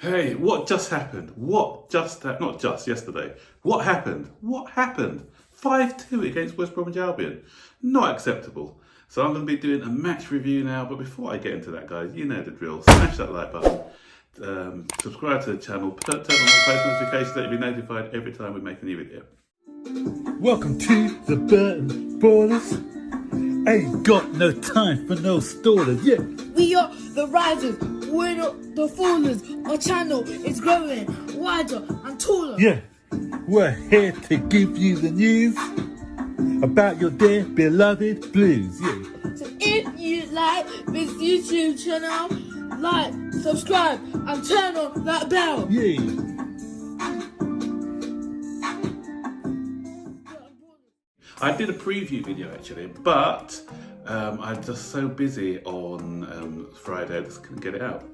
Hey, what just happened? Not just yesterday. What happened? What happened? 5-2 against West Bromwich Albion. Not acceptable. So I'm going to be doing a match review now, but before I get into that, guys, you know the drill. Smash that like button, subscribe to the channel, turn on all post notifications so that you'll be notified every time we make a new video. Welcome to the Burton Ballers. Ain't got no time for no stallers, yeah. We are the risers, we're not the fallers. Our channel is growing wider and taller. Yeah, we're here to give you the news about your dear beloved Blues, yeah. So if you like this YouTube channel, like, subscribe and turn on that bell. Yeah. I did a preview video actually, but I'm just so busy on Friday I just couldn't get it out.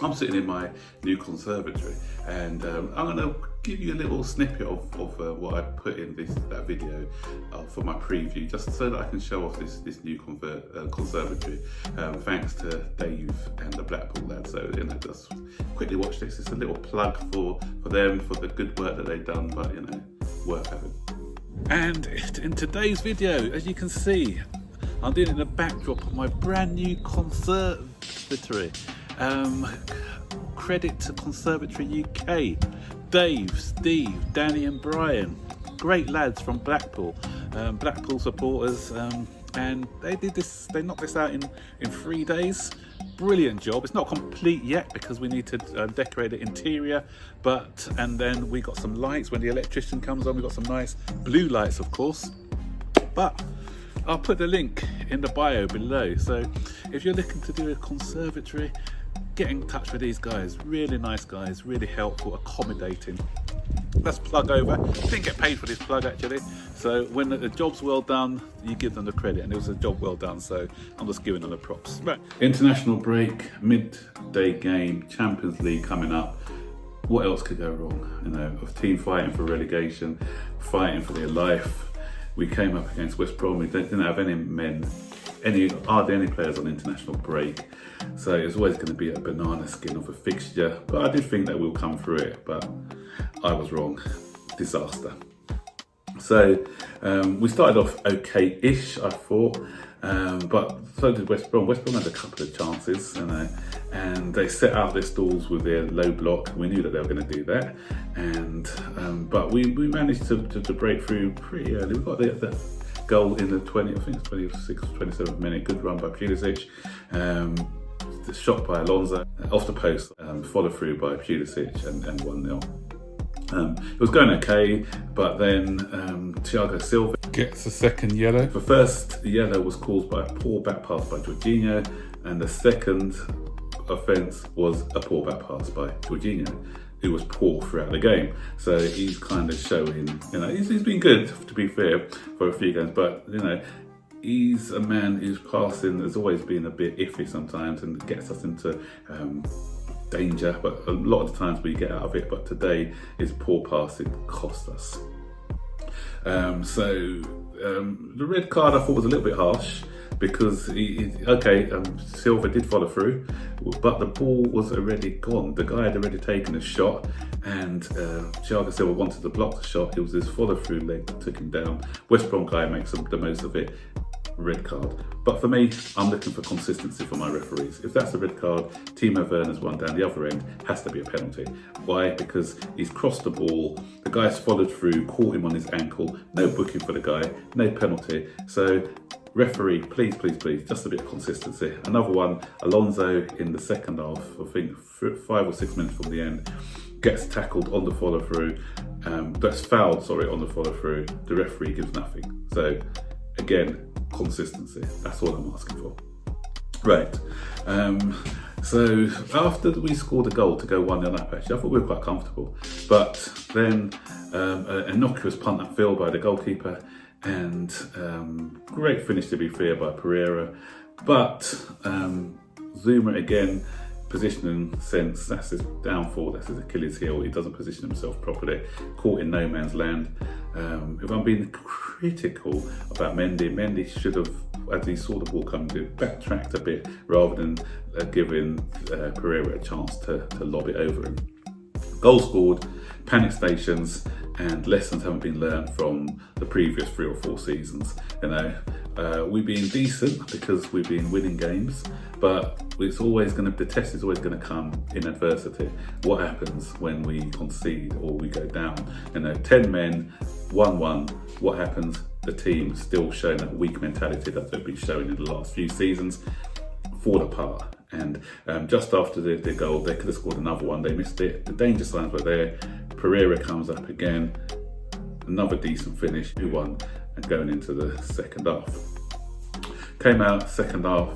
I'm sitting in my new conservatory and I'm going to give you a little snippet of what I put in that video for my preview, just so that I can show off this new conservatory, thanks to Dave and the Blackpool lads. So just quickly watch this. It's a little plug for them, for the good work that they've done, but worth having. And in today's video, as you can see, I'm doing it in the backdrop of my brand new conservatory. Credit to Conservatory UK, Dave, Steve, Danny and Brian, great lads from Blackpool, Blackpool supporters, and they knocked this out in 3 days. Brilliant job. It's not complete yet because we need to decorate the interior, and then we got some lights when the electrician comes on. We got some nice blue lights, of course, but I'll put the link in the bio below. So if you're looking to do a conservatory, get in touch with these guys. Really nice guys, really helpful, accommodating. Let's plug over. Didn't get paid for this plug actually, so when the job's well done, you give them the credit, and it was a job well done, so I'm just giving them the props. Right, international break, midday game, Champions League coming up. What else could go wrong? A team fighting for relegation, fighting for their life. We came up against West Brom. We didn't have hardly any players on international break, so it's always going to be a banana skin of a fixture, but I did think that we'll come through it, but I was wrong. Disaster. So we started off okay-ish, I thought, but so did West Brom. West Brom had a couple of chances, and they set out their stalls with their low block. We knew that they were going to do that, but we managed to break through pretty early. We got the goal in the 26th, 27th minute. Good run by Pulisic. The shot by Alonso off the post, follow through by Pulisic, and 1-0. It was going okay, but then Thiago Silva gets a second yellow. The first yellow was caused by a poor back pass by Jorginho, and the second offence was a poor back pass by Jorginho, who was poor throughout the game. So he's kind of showing, he's been good, to be fair, for a few games, but he's a man whose passing has always been a bit iffy sometimes and gets us into danger, but a lot of the times we get out of it. But today his poor passing cost us. The red card I thought was a little bit harsh, because Silva did follow through, but the ball was already gone. The guy had already taken a shot, and Thiago Silva wanted to block the shot. It was his follow through leg that took him down. West Brom guy makes the most of it. Red card. But for me, I'm looking for consistency for my referees. If that's a red card, Timo Werner's one down the other end has to be a penalty. Why? Because he's crossed the ball, the guy's followed through, caught him on his ankle, no booking for the guy, no penalty. So referee, please, just a bit of consistency. Another one, Alonso in the second half, I think 5 or 6 minutes from the end, gets tackled on the follow through, that's fouled, on the follow through. The referee gives nothing. So again, consistency, that's all I'm asking for. Right, so after we scored a goal to go 1-0 up, actually I thought we were quite comfortable, but then an innocuous punt upfield by the goalkeeper, and great finish, to be fair, by Pereira, but Zuma again positioning sense, that's his downfall, that's his Achilles heel. He doesn't position himself properly, caught in no man's land. If I'm being critical about Mendy should have, as he saw the ball coming, backtracked a bit rather than giving Pereira a chance to lob it over him. Goal scored, panic stations, and lessons haven't been learned from the previous 3 or 4 seasons. We've been decent because we've been winning games, but it's always going to, the test is always going to come in adversity. What happens when we concede or we go down? 10 men, 1-1. What happens? The team still showing that weak mentality that they've been showing in the last few seasons, fall apart. And just after the goal, they could have scored another one. They missed it. The danger signs were there. Pereira comes up again. Another decent finish, 2-1, and going into the second half. Came out second half.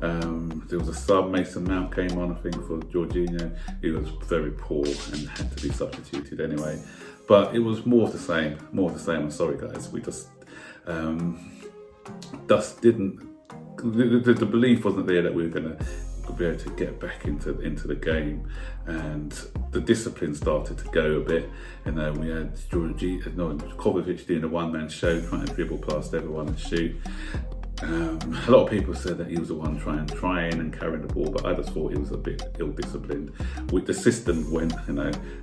There was a sub. Mason Mount came on, I think, for Jorginho. He was very poor and had to be substituted anyway. But it was more of the same. More of the same. I'm sorry, guys. We just didn't. The belief wasn't there that we were going to be able to get back into the game, and the discipline started to go a bit. We had Kovacic doing a one-man show, trying to dribble past everyone and shoot. A lot of people said that he was the one trying and carrying the ball, but I just thought he was a bit ill-disciplined. With the system went,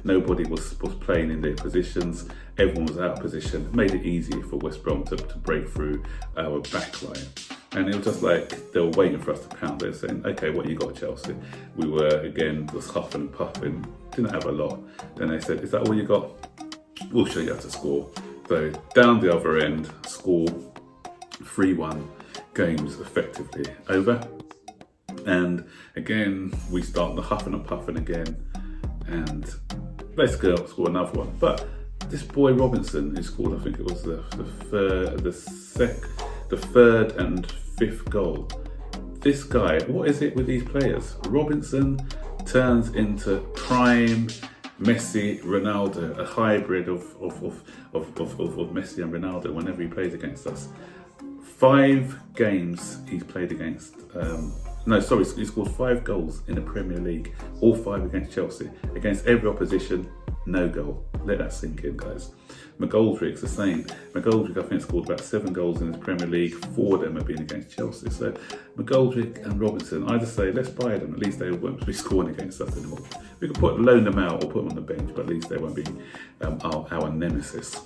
nobody was playing in their positions. Everyone was out of position. It made it easier for West Brom to break through our back line. And it was just like they were waiting for us to pound. They were saying, okay, what you got, Chelsea? We were, again, just huffing and puffing, didn't have a lot. Then they said, is that all you got? We'll show you how to score. So down the other end, score 3-1, game's effectively over. And again, we start the huffing and puffing again, and let's go score another one. But this boy Robinson, who scored, I think it was the third and fifth goal. This guy, what is it with these players? Robinson turns into prime Messi, Ronaldo, a hybrid of Messi and Ronaldo whenever he plays against us. 5 games he's played against. He scored 5 goals in the Premier League, all 5 against Chelsea. Against every opposition, no goal. Let that sink in, guys. McGoldrick's the same. McGoldrick, I think, scored about 7 goals in the Premier League. 4 of them have been against Chelsea. So McGoldrick and Robinson, I just say, let's buy them. At least they won't be scoring against us anymore. We could loan them out or put them on the bench, but at least they won't be our nemesis.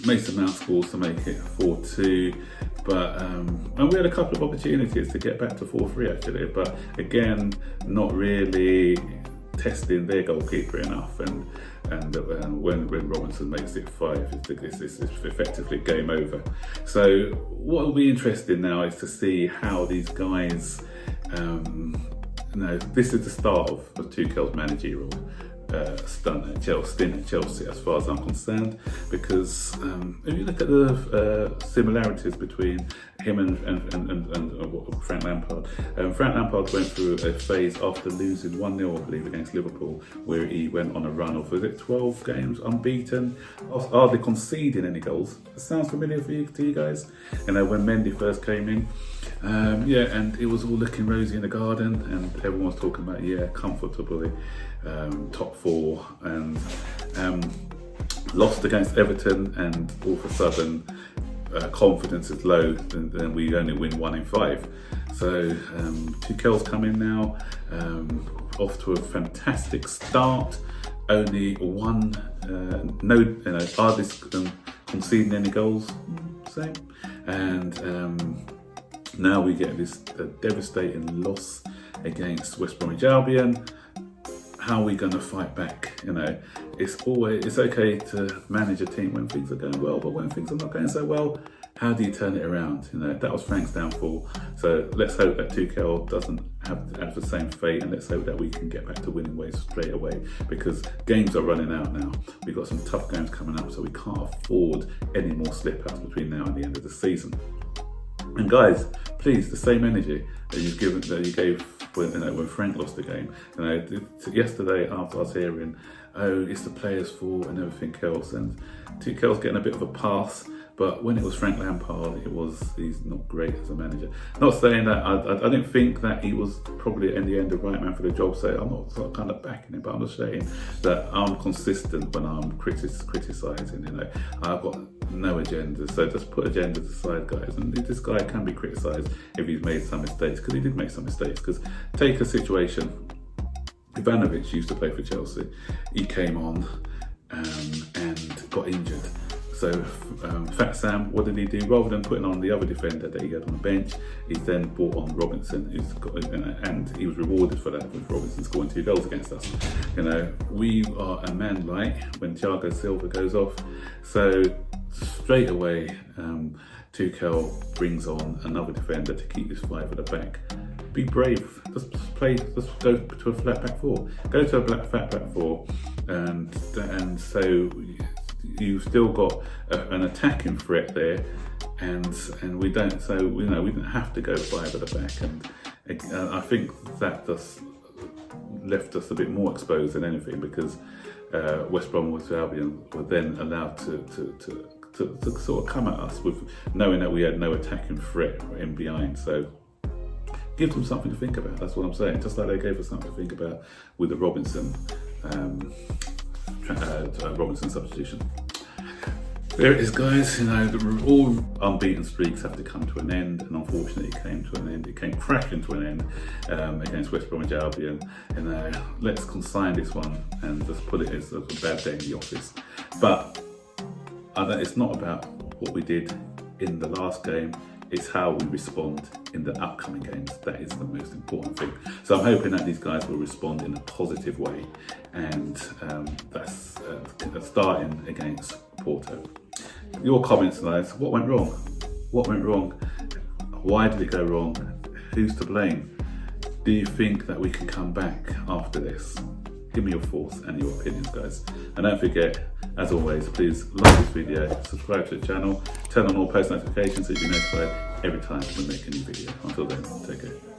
Mason Mount scores to make it 4-2, but and we had a couple of opportunities to get back to 4-3 actually, but again, not really testing their goalkeeper enough, and when Robinson makes it 5, it's effectively game over. So what will be interesting now is to see how these guys, this is the start of Tuchel's managerial stint at Chelsea, as far as I'm concerned, because if you look at the similarities between him and Frank Lampard. Frank Lampard went through a phase after losing 1-0, I believe, against Liverpool, where he went on a run of, was it 12 games unbeaten, hardly conceding any goals. It sounds familiar to you guys? When Mendy first came in, and it was all looking rosy in the garden, and everyone was talking about, comfortably top 4, and lost against Everton, and all of a sudden confidence is low, and then we only win 1 in 5. So Tuchel's come in now, off to a fantastic start. Only hardly conceding any goals, same. And now we get this devastating loss against West Bromwich Albion. How are we going to fight back? It's okay to manage a team when things are going well, but when things are not going so well, how do you turn it around? That was Frank's downfall. So let's hope that Tuchel doesn't have the same fate, and let's hope that we can get back to winning ways straight away, because games are running out now. We've got some tough games coming up, so we can't afford any more slip-outs between now and the end of the season. And guys, please, the same energy that you gave when Frank lost the game. Yesterday, after I was hearing, it's the players' fault and everything else, and Tuchel's getting a bit of a pass, but But when it was Frank Lampard, he's not great as a manager. Not saying that I didn't think that he was probably in the end the right man for the job. So I'm not sort of kind of backing him, but I'm just saying that I'm consistent when I'm criticising. You know, I've got no agenda, so just put agendas aside, guys. And this guy can be criticised if he's made some mistakes, because he did make some mistakes. Because take a situation. Ivanovic used to play for Chelsea. He came on and got injured. So Fat Sam, what did he do? Rather than putting on the other defender that he had on the bench, he then brought on Robinson, and he was rewarded for that, with Robinson scoring 2 goals against us. You know, we are a man light when Thiago Silva goes off. So straight away, Tuchel brings on another defender to keep this 5 at the back. Be brave. Just go to a flat back 4. Go to a flat back 4, and so you've still got an attacking threat there, and we don't. So we didn't have to go 5 at the back, and I think that just left us a bit more exposed than anything, because West Brom Albion were then allowed to sort of come at us with knowing that we had no attacking threat in behind. So give them something to think about. That's what I'm saying. Just like they gave us something to think about with the Robinson substitution. There it is, guys. You know, all unbeaten streaks have to come to an end, and unfortunately it came to an end. It came crashing to an end against West Bromwich Albion. And let's consign this one and just put it as a bad day in the office. But it's not about what we did in the last game. It's how we respond in the upcoming games. That is the most important thing. So I'm hoping that these guys will respond in a positive way, and that's starting against Porto. Your comments, guys. What went wrong? What went wrong? Why did it go wrong? Who's to blame? Do you think that we can come back after this? Give me your thoughts and your opinions, guys. And don't forget, as always, please like this video, subscribe to the channel, turn on all post notifications so you'll be notified every time we make a new video. Until then, take care.